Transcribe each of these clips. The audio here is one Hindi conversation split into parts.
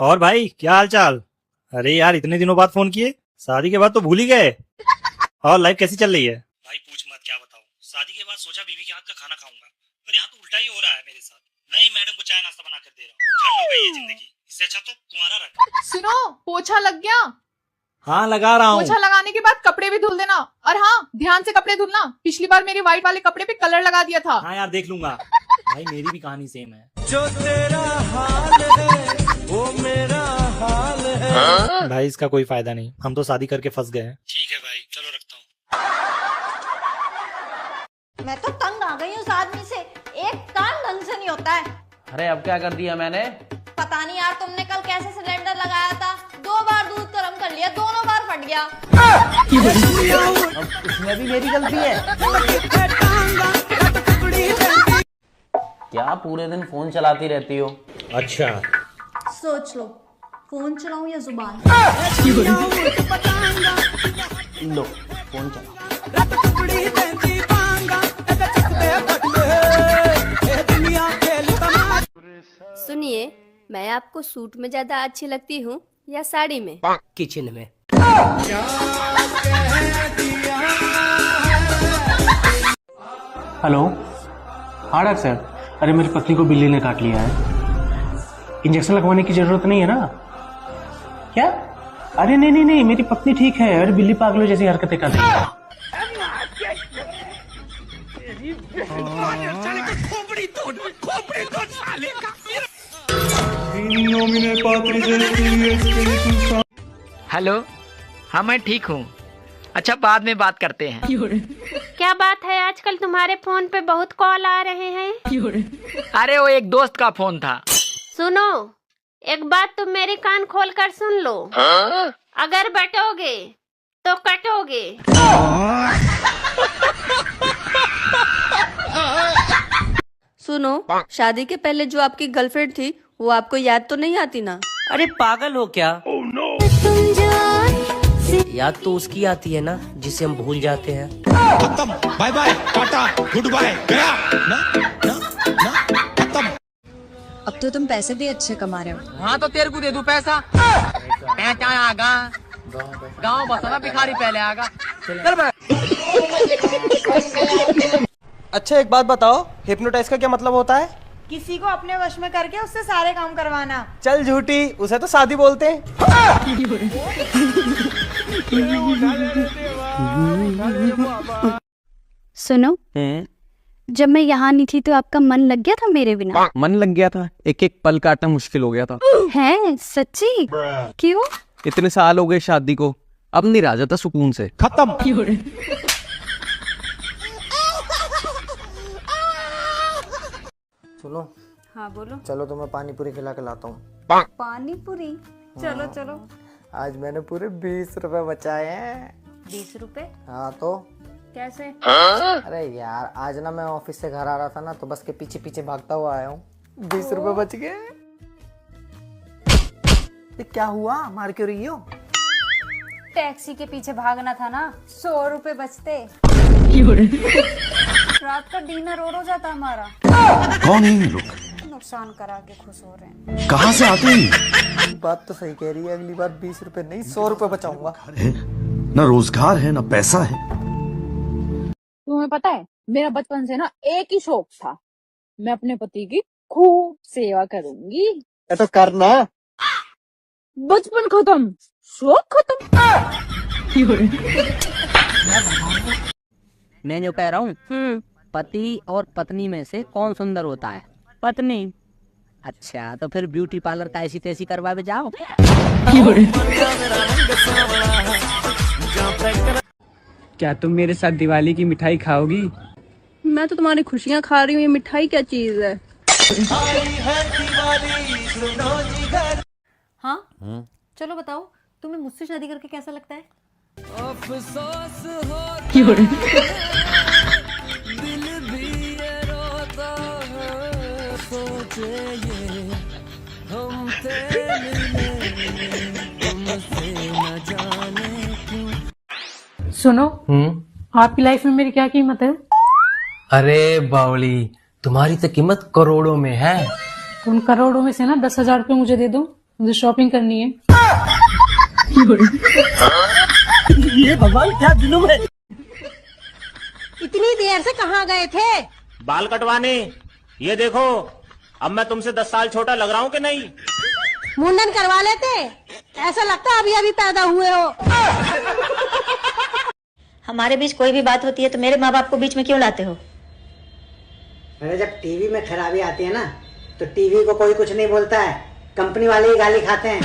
और भाई क्या हाल चाल। अरे यार इतने दिनों बाद फोन किए, शादी के बाद तो भूल ही गए। और लाइफ कैसी चल रही है? भाई पूछ मत, क्या बताऊं। शादी के बाद सोचा बीवी के हाथ का खाना खाऊंगा, पर यहाँ तो उल्टा ही हो रहा है मेरे साथ। नई मैडम को चाय नाश्ता बना कर दे रहा हूँ। झंड हो गई है जिंदगी, इससे अच्छा तो कुंवारा रख। सुनो, पोछा लग गया? हाँ लगा रहा हूँ। पोछा लगाने के बाद कपड़े भी धुल देना, और हाँ ध्यान से कपड़े धुलना। पिछली बार मेरे व्हाइट वाले कपड़े पे कलर लगा दिया था। हाँ यार देख लूंगा। भाई मेरी भी कहानी सेम है। जो तेरा हाल है वो मेरा हाल है। भाई इसका कोई फायदा नहीं, हम तो शादी करके फंस गए हैं। ठीक है भाई चलो रखता हूँ। मैं तो तंग आ गई हूँ इस आदमी से, एक काम ढंग से नहीं होता है। अरे अब क्या कर दिया मैंने? पता नहीं यार, तुमने कल कैसे सिलेंडर लगाया था, 2 बार दूध गर्म कर लिया, दोनों बार फट गया। अब इसमें भी मेरी गलती है क्या? पूरे दिन फोन चलाती रहती हो? अच्छा सोच लो, फोन चलाऊं या जुबान? लो फोन चला। सुनिए, मैं आपको सूट में ज्यादा अच्छी लगती हूँ या साड़ी में? किचन में। हेलो, हाँ डॉक्टर सर। अरे मेरी पत्नी को बिल्ली ने काट लिया है, इंजेक्शन लगवाने की जरूरत नहीं है ना? क्या? अरे नहीं नहीं नहीं, मेरी पत्नी ठीक है। अरे बिल्ली पागलों जैसी हरकतें कर रही है। हेलो, हाँ मैं ठीक हूँ। अच्छा बाद में बात करते हैं। क्या बात है, आजकल तुम्हारे फोन पे बहुत कॉल आ रहे हैं। अरे वो एक दोस्त का फोन था। सुनो, एक बात तुम मेरे कान खोल कर सुन लो। अगर बटोगे तो कटोगे। सुनो, शादी के पहले जो आपकी गर्लफ्रेंड थी वो आपको याद तो नहीं आती ना? अरे पागल हो क्या? याद तो उसकी आती है ना जिसे हम भूल जाते हैं। खत्म, bye bye, tata, good bye, गया ना ना ना खत्म। अब तो तुम पैसे भी अच्छे कमा रहे हो। हाँ तो तेरे को दे दूं पैसा। आगा गाँव बसाना, भिखारी पहले आगा। अच्छा एक बात बताओ, हिप्नोटाइज का क्या मतलब होता है? किसी को अपने वश में करके उससे सारे काम करवाना। चल झूठी, उसे तो शादी बोलते हैं। सुनो, जब मैं यहाँ नहीं थी तो आपका मन लग गया था मेरे बिना? मन लग गया था, एक एक पल काटना मुश्किल हो गया था। है सच्ची? क्यों? इतने साल हो गए शादी को, अब नहीं रहा जाता सुकून से। खत्म। सुनो। हाँ बोलो। चलो तुम्हें पानी पूरी खिला के लाता हूँ। पानी पूरी? चलो चलो। आज मैंने पूरे 20 रुपए बचाए हैं। 20 रुपए? हाँ तो कैसे? अरे यार आज ना मैं ऑफिस से घर आ रहा था ना, तो बस के पीछे पीछे भागता हुआ आया हूँ। 20 रुपए बच गए। ये क्या हुआ, मार क्यों रही हो? टैक्सी के पीछे भागना था ना, 100 रुपए बचते। रात का डिनर और हो जाता हमारा। कौन है ये लोग? नुकसान करा के खुश हो रहे हैं। कहाँ से आते हैं? बात तो सही कह रही है, अगली बार 20 रुपए नहीं 100 रुपए बचाऊंगा। न रोजगार है न पैसा है। तुम्हें पता है, मेरा बचपन से ना एक ही शौक था, मैं अपने पति की खूब सेवा करूंगी। तो करना। बचपन खत्म, शौक खत्म। मैं जो कह रहा हूँ, पति और पत्नी में से कौन सुंदर होता है? पत्नी। अच्छा तो फिर ब्यूटी पार्लर का ऐसी तैसी करवावे जाओ। क्या तुम मेरे साथ दिवाली की मिठाई खाओगी? मैं तो तुम्हारी खुशियाँ खा रही हूँ, ये मिठाई क्या चीज है? हाँ चलो बताओ, तुम्हें मुझसे शादी करके कैसा लगता है? अफसोस हो दिल भी ये रोता है, सोचे ये हम थे मिले, तुमसे न जाने क्यों। सुनो, आपकी लाइफ में मेरी क्या कीमत है? अरे बावली, तुम्हारी तो कीमत करोड़ों में है। उन करोड़ों में से ना 10,000 रुपये मुझे दे दो, मुझे शॉपिंग करनी है। ये भगवान क्या जुलूम है। इतनी देर से कहाँ गए थे? बाल कटवाने। ये देखो, अब मैं तुमसे 10 साल छोटा लग रहा हूँ कि नहीं? मुंडन करवा लेते, ऐसा लगता अभी अभी पैदा हुए हो। हमारे बीच कोई भी बात होती है तो मेरे माँ बाप को बीच में क्यों लाते हो? अरे जब टीवी में खराबी आती है ना तो टीवी को कोई कुछ नहीं बोलता है, कंपनी वाले ही गाली खाते हैं।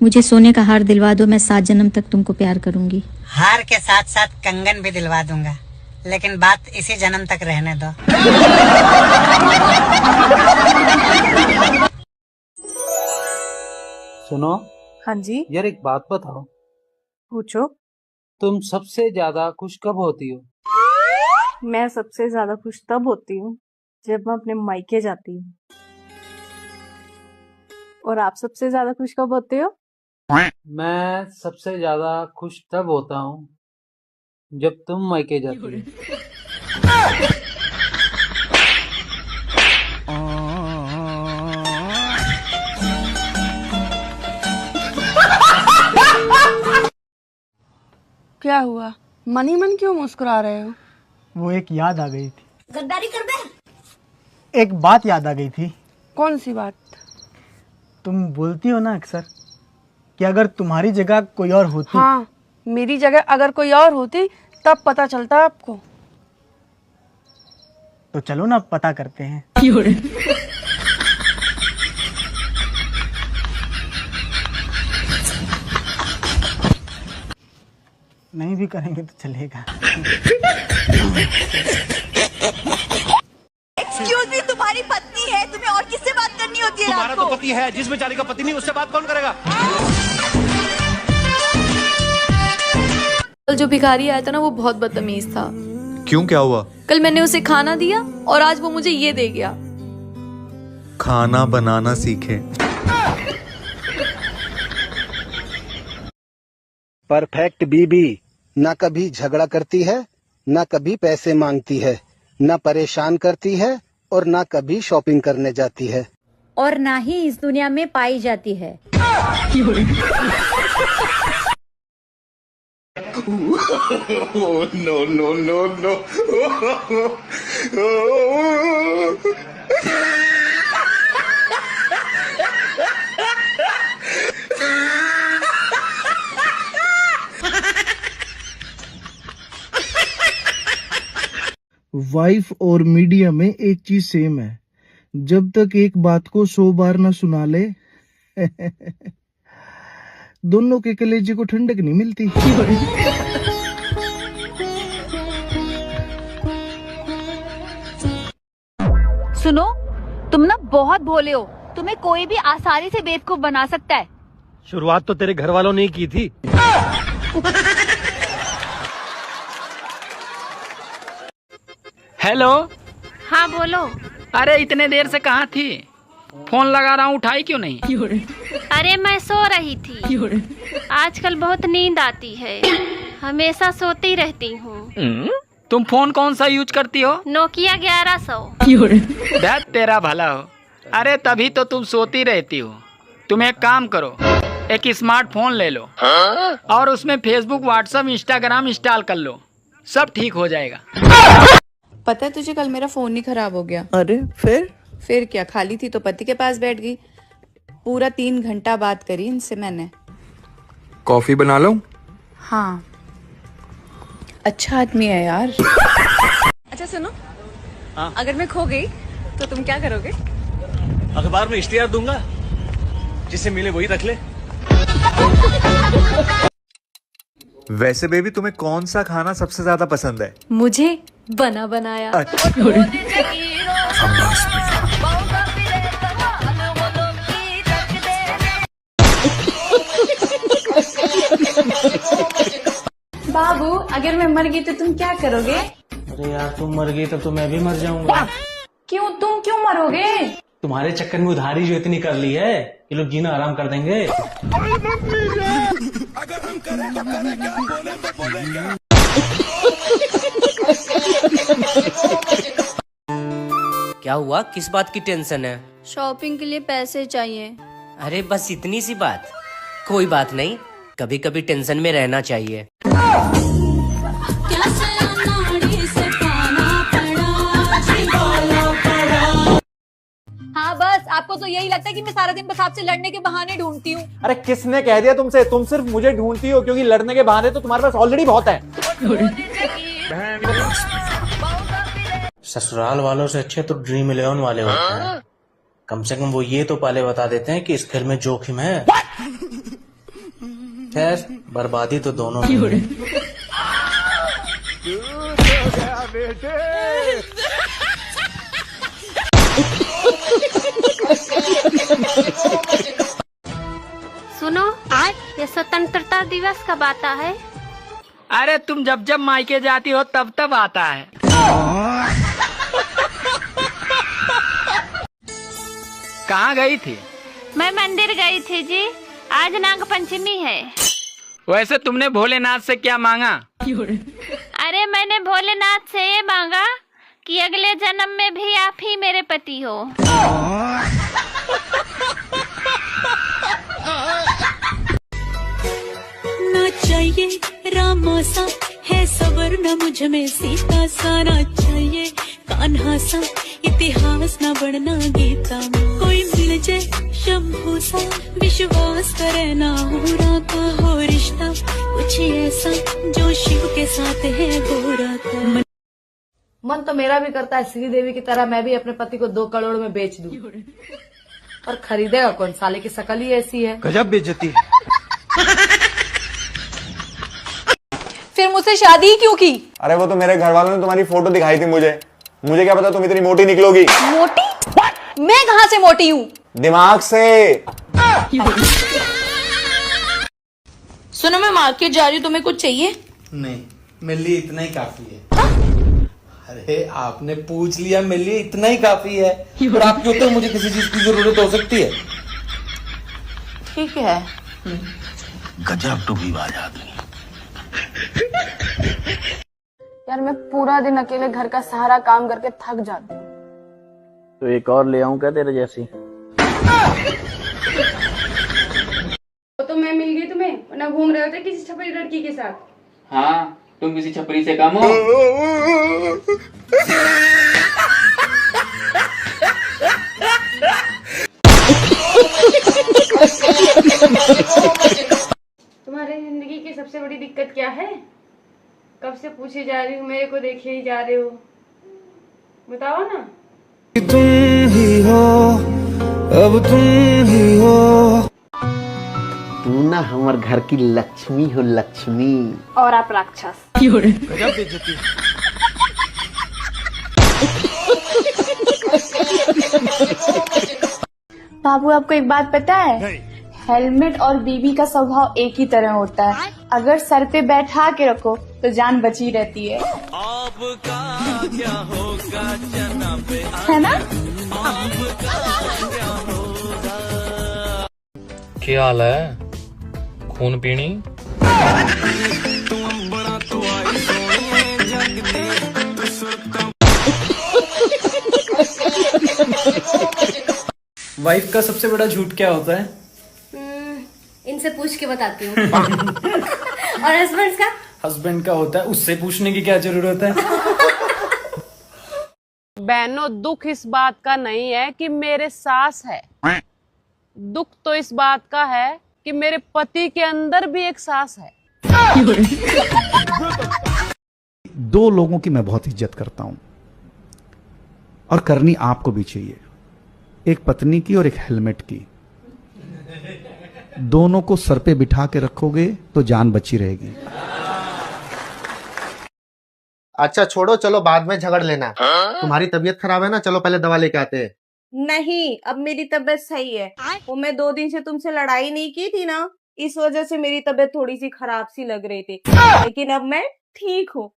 मुझे सोने का हार दिलवा दो, मैं 7 जन्म तक तुमको प्यार करूंगी। हार के साथ साथ कंगन भी दिलवा दूंगा, लेकिन बात इसी जन्म तक रहने दो। सुनो। हाँ जी। यार एक बात बताओ, पूछो। तुम सबसे ज्यादा खुश कब होती हो? मैं सबसे ज्यादा खुश तब होती हूँ जब मैं अपने मायके जाती हूँ। और आप सबसे ज्यादा खुश कब होते हो? मैं सबसे ज्यादा खुश तब होता हूँ जब तुम मायके जाती हो। क्या हुआ? मन ही मन क्यों मुस्कुरा रहे हो? वो एक याद आ गई थी। गद्दारी कर दे। एक बात याद आ गई थी। कौन सी बात? तुम बोलती हो ना अक्सर कि अगर तुम्हारी जगह कोई और होती। हाँ, मेरी जगह अगर कोई और होती तब पता चलता आपको। तो चलो ना पता करते हैं। नहीं भी करेंगे तो चलेगा। एक्सक्यूज मी, तुम्हारी पत्नी है, तुम्हें और किससे बात करनी होती है? तुम्हारा तो पति है, जिस बेचारी का पति नहीं उससे बात कौन करेगा? कल जो भिखारी आया था ना वो बहुत बदतमीज था। क्यों, क्या हुआ? कल मैंने उसे खाना दिया और आज वो मुझे ये दे गया। खाना बनाना सीखे। परफेक्ट बीबी ना कभी झगड़ा करती है, ना कभी पैसे मांगती है, ना परेशान करती है और ना कभी शॉपिंग करने जाती है, और ना ही इस दुनिया में पाई जाती है। No no no no. Wife और मीडिया में एक चीज सेम है, जब तक एक बात को 100 बार ना सुना ले दोनों के कलेजे को ठंडक नहीं मिलती। सुनो, तुम ना बहुत भोले हो, तुम्हें कोई भी आसानी से बेवकूफ बना सकता है। शुरुआत तो तेरे घर वालों ने ही की थी। हेलो। हाँ बोलो। अरे इतने देर से कहाँ थी? फोन लगा रहा हूँ, उठाई क्यों नहीं? अरे मैं सो रही थी। आजकल बहुत नींद आती है, हमेशा सोती रहती हूँ। तुम फोन कौन सा यूज करती हो? नोकिया 1100। दैट तेरा भला हो। अरे तभी तो तुम सोती रहती हो। तुम एक काम करो, एक स्मार्टफोन ले लो और उसमें फेसबुक, व्हाट्सएप, इंस्टाग्राम इंस्टॉल कर लो, सब ठीक हो जाएगा। पता है तुझे, कल मेरा फोन ही खराब हो गया। अरे फिर क्या, खाली थी तो पति के पास बैठ गई। पूरा 3 घंटा बात करी इनसे मैंने। कॉफी बना लो। हाँ, अच्छा आदमी है यार। अच्छा सुनो, अगर मैं खो गई तो तुम क्या करोगे? अखबार में इश्तिहार दूंगा, जिसे मिले वही रख ले। वैसे बेबी तुम्हें कौन सा खाना सबसे ज्यादा पसंद है? मुझे बना बनाया। बाबू, अगर मैं मर गई तो तुम क्या करोगे? अरे यार तुम मर गई तो मैं भी मर जाऊंगा। क्यों, तुम क्यों मरोगे? तुम्हारे चक्कर में उधारी जो इतनी कर ली है, ये लोग जीना आराम कर देंगे। क्या हुआ, किस बात की टेंशन है? शॉपिंग के लिए पैसे चाहिए। अरे बस इतनी सी बात, कोई बात नहीं, कभी कभी टेंशन में रहना चाहिए। हाँ बस, आपको तो यही लगता है कि मैं सारा दिन बस आपसे लड़ने के बहाने ढूंढती हूँ। अरे किसने कह दिया तुमसे? तुम सिर्फ मुझे ढूंढती हो क्योंकि लड़ने के बहाने तो तुम्हारे पास ऑलरेडी बहुत है। ससुराल वालों से अच्छे तो ड्रीम 11 वाले होते हैं। कम से कम वो ये तो पहले बता देते हैं कि इस खेल में जोखिम है। खैर, बर्बादी तो दोनों में है। सुनो, ये स्वतंत्रता दिवस कब आता है? अरे तुम जब जब मायके जाती हो तब तब आता है। कहाँ गई थी? मैं मंदिर गई थी जी, आज नाग पंचमी है। वैसे तुमने भोलेनाथ से क्या मांगा? अरे मैंने भोलेनाथ से ये मांगा कि अगले जन्म में भी आप ही मेरे पति हो। ना चाहिए रामा सा है सबर, न मुझ में सीता सा, ना चाहिए कान्हा सा इतिहास, न बढ़ना गीता में। कोई मिल जाए शंभू सा, विश्वास करे ना हो का हो रिश्ता, कुछ ऐसा जो शिव के साथ है गोरा का। मन तो मेरा भी करता है श्रीदेवी की तरह मैं भी अपने पति को 2 करोड़ में बेच दूं, पर खरीदेगा कौन? साले की शकल ही ऐसी है। गजब बेइज्जती है। फिर मुझसे शादी क्यों की? अरे वो तो मेरे घर वालों ने तुम्हारी फोटो दिखाई थी मुझे क्या पता तुम इतनी मोटी निकलोगी। मोटी? मैं कहाँ से मोटी हूँ? दिमाग से। सुनो, मैं मार्केट जा रही हूँ, तुम्हें कुछ चाहिए? नहीं, मेरे लिए इतना ही काफी है। अरे आपने पूछ लिया, मेरे लिए इतना ही काफी है। और आपके ऊपर मुझे किसी चीज की जरूरत हो सकती है। ठीक है। गजब टूबीबाज आदमी। यार मैं पूरा दिन अकेले घर का सारा काम करके थक जाती हूँ। तो एक और ले आऊं क्या तेरे जैसी? तो मैं मिल गई तुम्हें, वरना घूम रहे होते किसी छपरी लड़की के साथ। हाँ, तुम किसी छपरी से कम हो। तुम्हारी जिंदगी की सबसे बड़ी दिक्कत क्या है? कब से पूछे जा रही हूँ, मेरे को देखे ही जा रहे हो, बताओ ना। तुम ही हो, अब तुम ही हो। तू ना हमार घर की लक्ष्मी हो, लक्ष्मी। और आप राक्षस। बाबू, आपको एक बात पता है? हेलमेट और बीबी का स्वभाव एक ही तरह होता है। अगर सर पे बैठा के रखो तो जान बची रहती है ना? क्या हाल है? खून पीनी? वाइफ का सबसे बड़ा झूठ क्या होता है? इनसे पूछ के बताती हूँ। और हस्बैंड का? हस्बैंड का होता है उससे पूछने की क्या जरूरत है? बहनों, दुख इस बात का नहीं है कि मेरे सास है, दुख तो इस बात का है कि मेरे पति के अंदर भी एक सास है। 2 लोगों की मैं बहुत इज्जत करता हूं और करनी आपको भी चाहिए, एक पत्नी की और एक हेलमेट की। दोनों को सर पे बिठा के रखोगे तो जान बची रहेगी। अच्छा छोड़ो, चलो बाद में झगड़ लेना। तुम्हारी तबीयत खराब है ना, चलो पहले दवा लेके आते हैं। नहीं, अब मेरी तबीयत सही है। वो मैं 2 दिन से तुमसे लड़ाई नहीं की थी ना, इस वजह से मेरी तबीयत थोड़ी सी खराब सी लग रही थी, लेकिन अब मैं ठीक हूँ।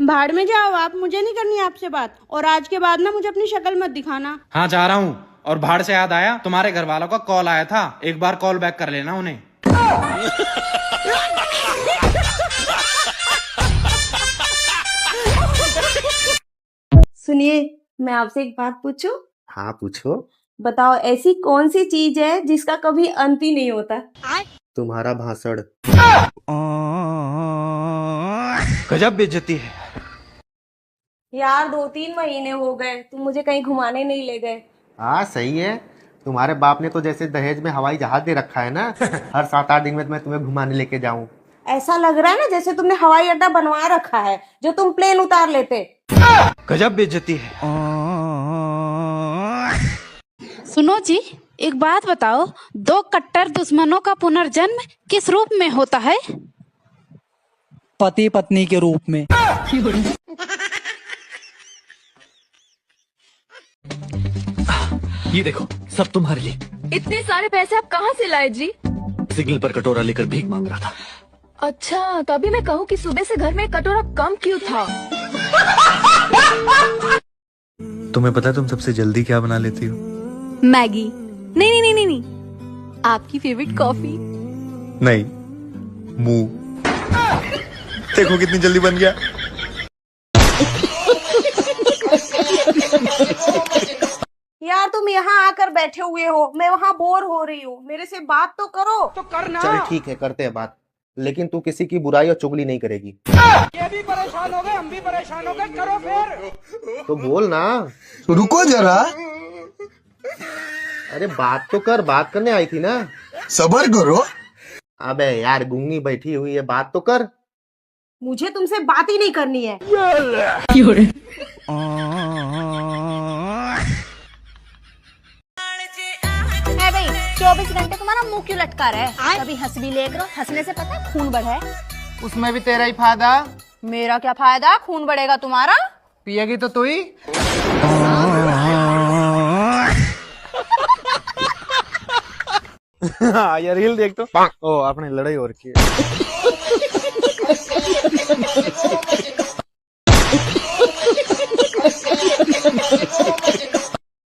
भाड़ में जाओ आप, मुझे नहीं करनी आपसे बात। और आज के बाद ना मुझे अपनी शक्ल मत दिखाना। हाँ जा रहा हूँ। और भाड़ से याद आया, तुम्हारे घर वालों का कॉल आया था, एक बार कॉल बैक कर लेना उन्हें। सुनिए, मैं आपसे एक बात पूछूं? हाँ पूछो। बताओ, ऐसी कौन सी चीज है जिसका कभी अंत ही नहीं होता? तुम्हारा भाषण। गजब बेइज्जती है। यार 2-3 महीने हो गए, तुम मुझे कहीं घुमाने नहीं ले गए। हाँ सही है, तुम्हारे बाप ने तो जैसे दहेज में हवाई जहाज दे रखा है ना, हर 7-8 दिन में मैं तुम्हें घुमाने लेके जाऊं। ऐसा लग रहा है ना जैसे तुमने हवाई अड्डा बनवा रखा है, जो तुम प्लेन उतार लेते। गजब बेइज्जती है। सुनो जी, एक बात बताओ, 2 कट्टर दुश्मनों का पुनर्जन्म किस रूप में होता है? पति पत्नी के रूप में। ये देखो, सब तुम्हारे लिए। इतने सारे पैसे आप कहाँ से लाए जी? सिग्नल पर कटोरा लेकर भीख मांग रहा था। अच्छा, तभी मैं कहूँ कि सुबह से घर में कटोरा कम क्यों था? तुम्हें पता है तुम सबसे जल्दी क्या बना लेती हो? मैगी। नहीं नहीं नहीं नहीं, आपकी फेवरेट कॉफी। नहीं, मुंह। देखो कितनी जल्दी बन गया। यार तुम यहाँ आकर बैठे हुए हो, मैं वहाँ बोर हो रही हूँ, मेरे से बात तो करो। तो करना। चल ठीक है, करते हैं बात, लेकिन तू किसी की बुराई और चुगली नहीं करेगी। ये भी परेशान हो गए, हम भी परेशान हो गए, करो फिर। तो बोल ना। रुको जरा। अरे बात तो कर, बात करने आई थी ना। सबर करो। अबे यार, गूंगी बैठी हुई है, बात तो कर। मुझे तुमसे बात ही नहीं करनी है। है भाई, 24 घंटे तुम्हारा मुंह क्यों लटका रहा है? कभी हंस भी ले करो, हंसने से पता है खून बढ़े। उसमें भी तेरा ही फायदा। मेरा क्या फायदा? खून बढ़ेगा तुम्हारा। पिएगी तो तू ही। हाँ ये रील देख तो। ओ आपने लड़ाई और की है।